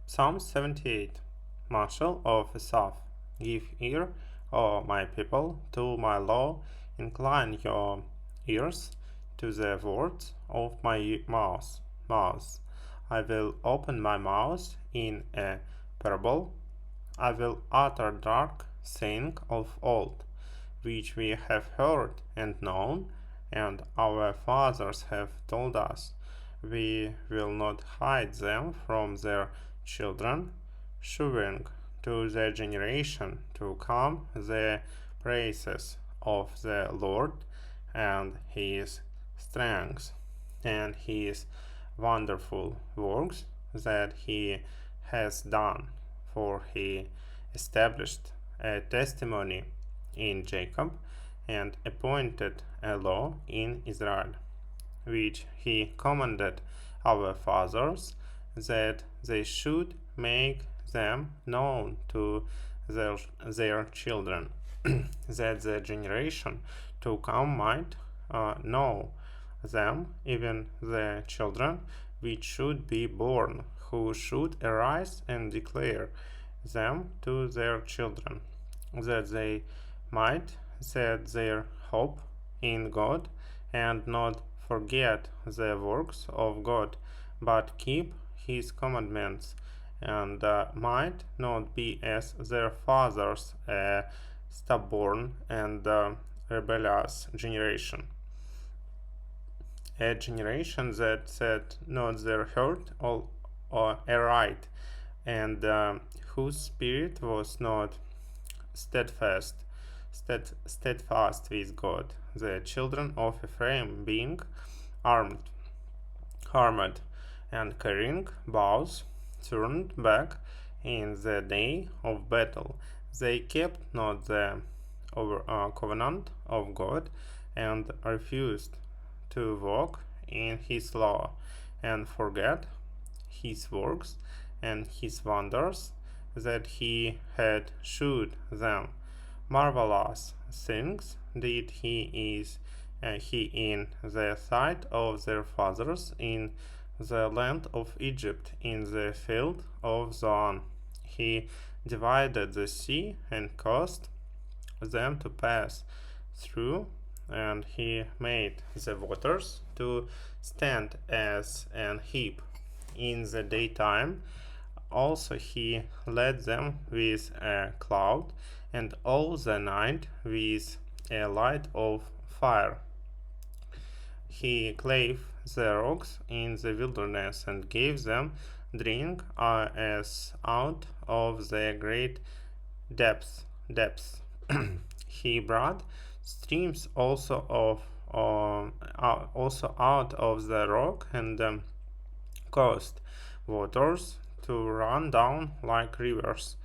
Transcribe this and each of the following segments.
Psalm 78. Marshal of Asaph. Give ear, O my people, to my law, incline your ears to the words of my mouth. I will open my mouth in a parable. I will utter dark saying of old, which we have heard and known, and our fathers have told us. We will not hide them from their children, shewing to the generation to come the praises of the Lord and his strength and his wonderful works that he has done, for he established a testimony in Jacob and appointed a law in Israel, which he commanded our fathers, that they should make them known to their children, that the generation to come might know them, even the children which should be born, who should arise and declare them to their children, that they might set their hope in God and not forget the works of God, but keep his commandments, and might not be as their fathers, a stubborn and rebellious generation, a generation that set not their heart or aright, and whose spirit was not steadfast with God. The children of Ephraim, being armed and carrying bows, turned back in the day of battle. They kept not the covenant of God, and refused to walk in his law, and forget his works and his wonders that he had shewed them. Marvelous things did he in the sight of their fathers in the land of Egypt, in the field of Zoan. He divided the sea and caused them to pass through, and he made the waters to stand as an heap in the daytime. Also he led them with a cloud, and all the night with a light of fire. He clave the rocks in the wilderness, and gave them drink as out of the great depths. He brought streams also out of the rock, and caused waters to run down like rivers.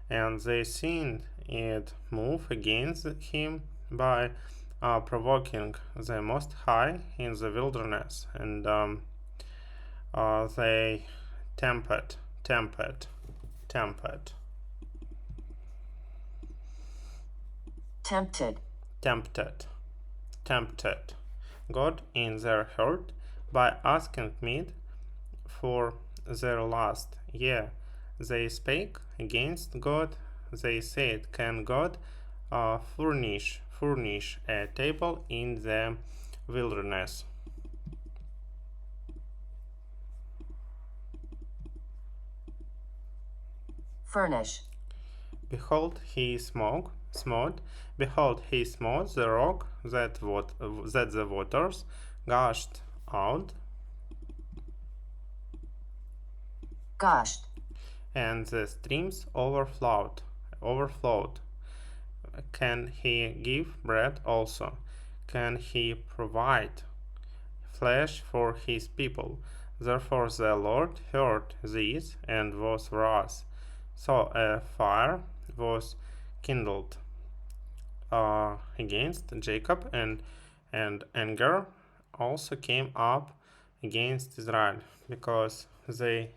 And they seen it move against him by provoking the Most High in the wilderness, and they tempted God in their heart by asking meat for their lust. Yea, they spake against God. They said, can God furnish a table in the wilderness? Furnish. Behold, he smote the rock that the waters gushed out, and the streams overflowed. Can he give bread also? Can he provide flesh for his people? Therefore the Lord heard this and was wroth. So a fire was kindled against Jacob, and anger also came up against Israel, because they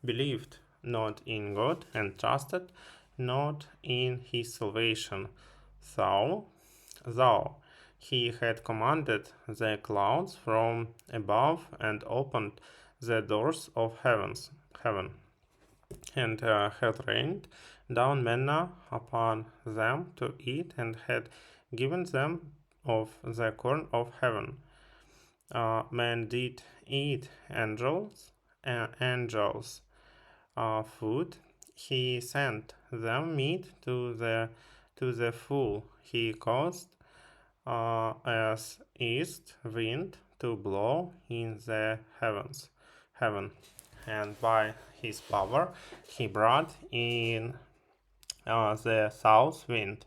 believed not in God, and trusted not in his salvation. Though he had commanded the clouds from above, and opened the doors of heavens, and had rained down manna upon them to eat, and had given them of the corn of heaven. Men did eat angels' food. He sent them meat to the full. He caused as east wind to blow in the heaven, and by his power he brought in the south wind.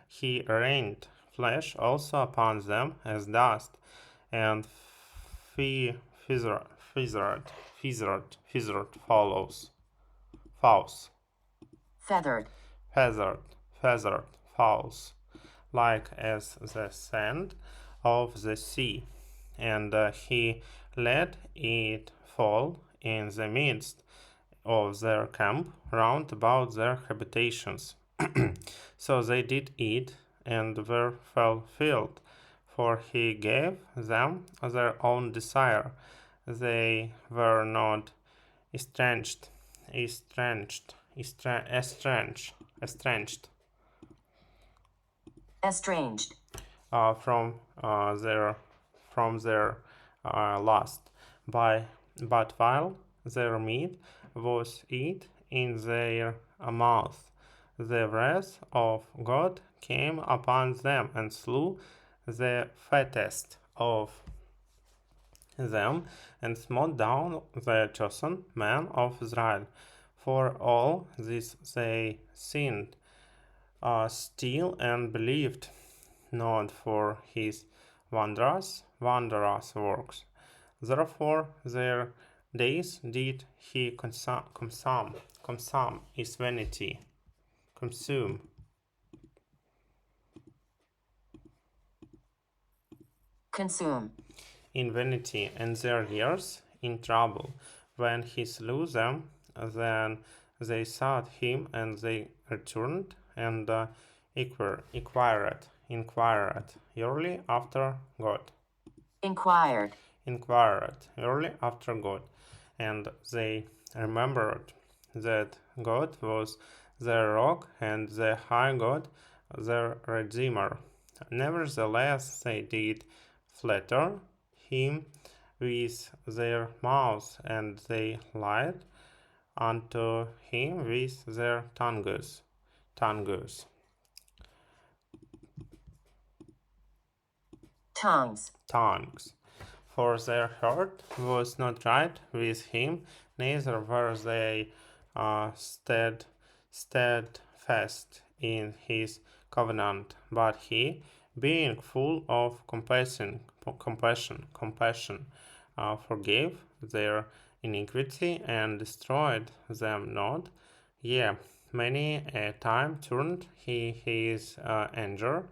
He rained flesh also upon them as dust, and feathered fowls, feathered, feathered fowls, like as the sand of the sea, and he let it fall in the midst of their camp round about their habitations. So they did eat and were fulfilled, for he gave them their own desire. They were not estranged, estranged, estranged estranged, from their lust. But while their meat was eat in their mouth, the wrath of God came upon them and slew the fattest of them, and smote down the chosen men of Israel. For all this they sinned still and believed not for his wondrous works. Therefore their days did he consume is vanity, consume in vanity, and their years in trouble. When he slew them, then they sought him, and they returned and inquired early after God. inquired Early after God, and they remembered that God was their rock and the high God their Redeemer. Nevertheless, they did flatter him with their mouths, and they lied unto him with their tongues. Tongues. For their heart was not right with him, neither were they steadfast in his covenant. But he, being full of compassion, forgave their iniquity and destroyed them not. Yea, many a time turned he his anger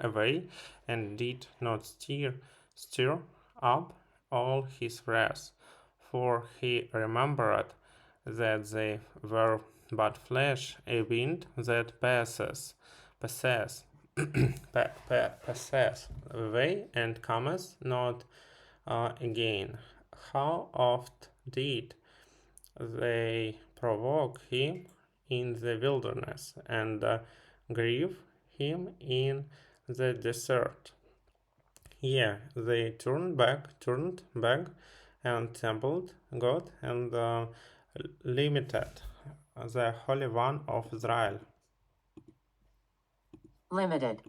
away, and did not stir up all his wrath. For he remembered that they were but flesh, a wind that passes away and cometh not again. How oft did they provoke him in the wilderness, and grieve him in the desert? Yeah, they turned back, and templed God, and limited the Holy One of Israel. Limited.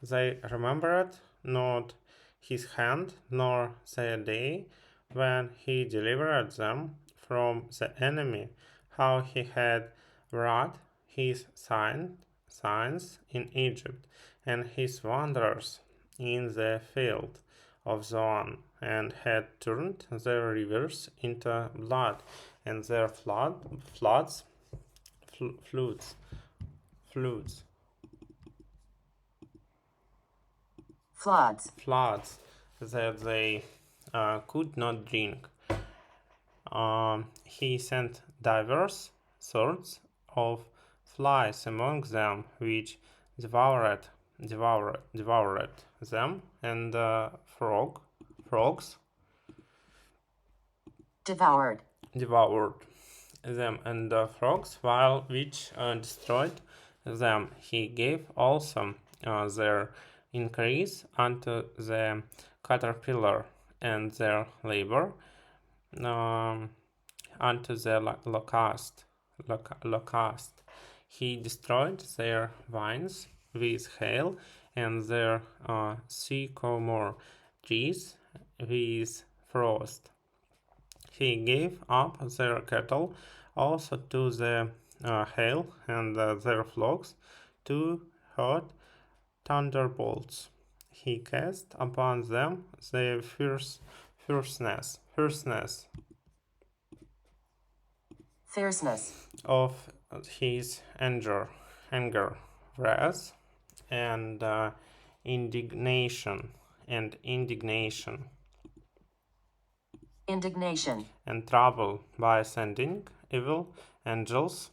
They remembered not his hand, nor the day when he delivered them from the enemy, how he had wrought his signs in Egypt, and his wonders in the field of Zoan, and had turned their rivers into blood, and their floods that they could not drink. He sent divers sorts of flies among them, which devoured them, and frogs devoured, them and the frogs, which destroyed them. He gave also their increase unto the caterpillar, and their labor um, unto the locust. He destroyed their vines with hail, and their sycamore trees with frost. He gave up their cattle also to the hail, and their flocks to hot thunderbolts. He cast upon them the fierceness fierceness, of his anger, wrath, and indignation, indignation, and trouble by sending evil angels.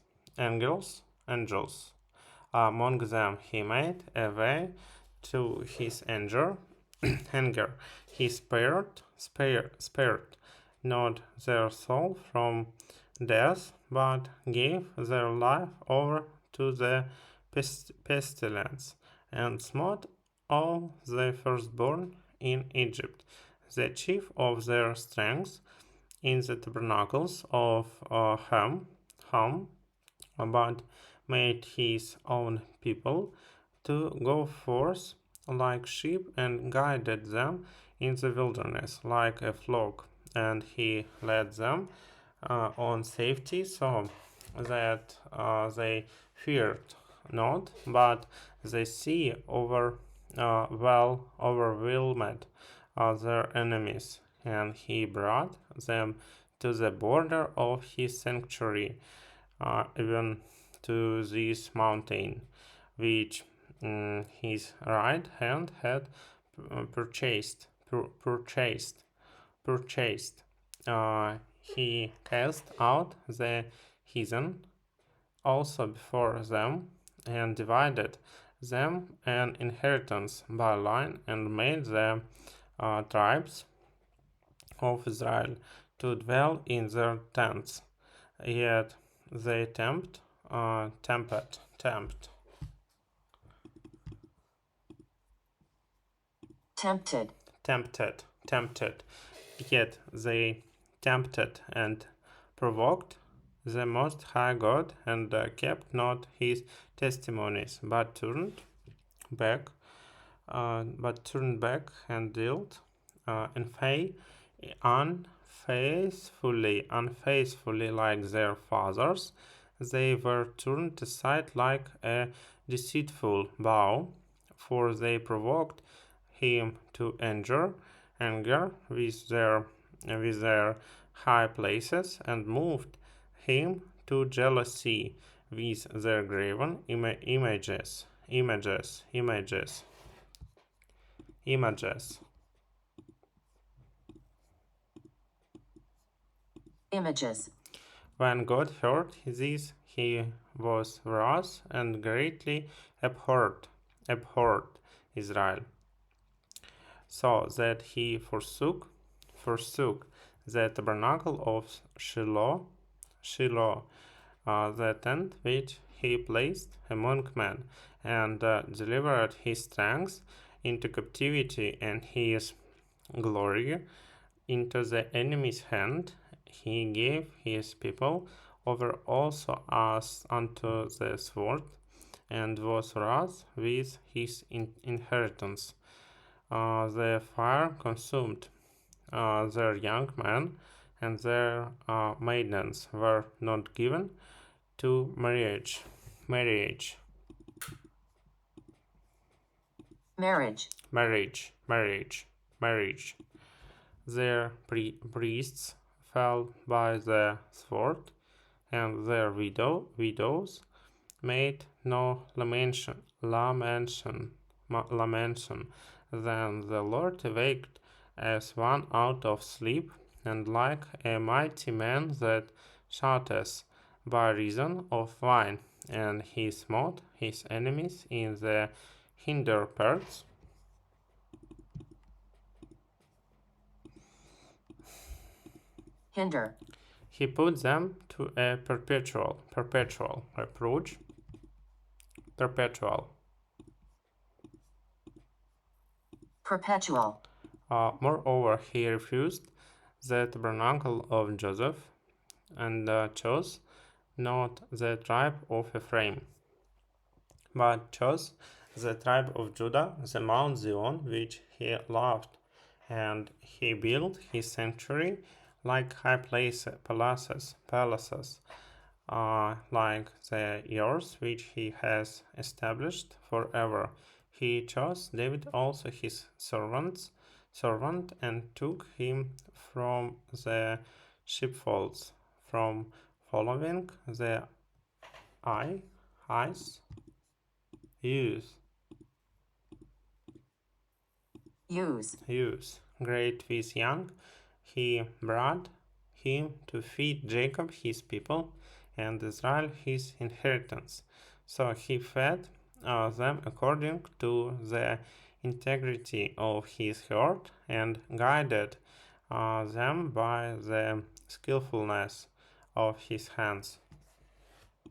Among them he made a way to his anger. He spared not their soul from death, but gave their life over to the pestilence, and smote all the firstborn in Egypt, the chief of their strength, in the tabernacles of Ham, but made his own people to go forth like sheep, and guided them in the wilderness like a flock, and he led them on safety, so that they feared not, but the sea overwhelmed their enemies, and he brought them to the border of his sanctuary, even to this mountain, which his right hand had purchased. He cast out the heathen also before them, and divided them an inheritance by line, and made the tribes of Israel to dwell in their tents. Yet they tempted. Yet they tempted and provoked the Most High God, and kept not his testimonies, but turned back, and dealt unfaithfully like their fathers. They were turned aside like a deceitful bow, for they provoked him to anger with their high places, and moved him to jealousy with their graven images. When God heard this, he was wroth, and greatly abhorred Israel, so that he forsook the tabernacle of Shiloh, the tent which he placed among men, and delivered his strength into captivity, and his glory into the enemy's hand. He gave his people over also as unto the sword, and was wroth with his inheritance. The fire consumed their young men, and their maidens were not given to marriage. Their priests fell by the sword, and their widows made no lamentation. Then the Lord awaked as one out of sleep, and like a mighty man that shouteth by reason of wine, and he smote his enemies in the hinder parts, hinder, He put them to a perpetual reproach, perpetual. perpetual, Moreover, he refused the tabernacle of Joseph and chose not the tribe of Ephraim, but chose the tribe of Judah, the Mount Zion, which he loved. And he built his sanctuary like high palaces, like the yours which he has established forever. He chose David also his servant, and took him from the sheepfolds, from following the eyes, use, use, great with young. He brought him to feed Jacob his people, and Israel his inheritance. So he fed them according to the integrity of his heart, and guided them by the skillfulness of his hands.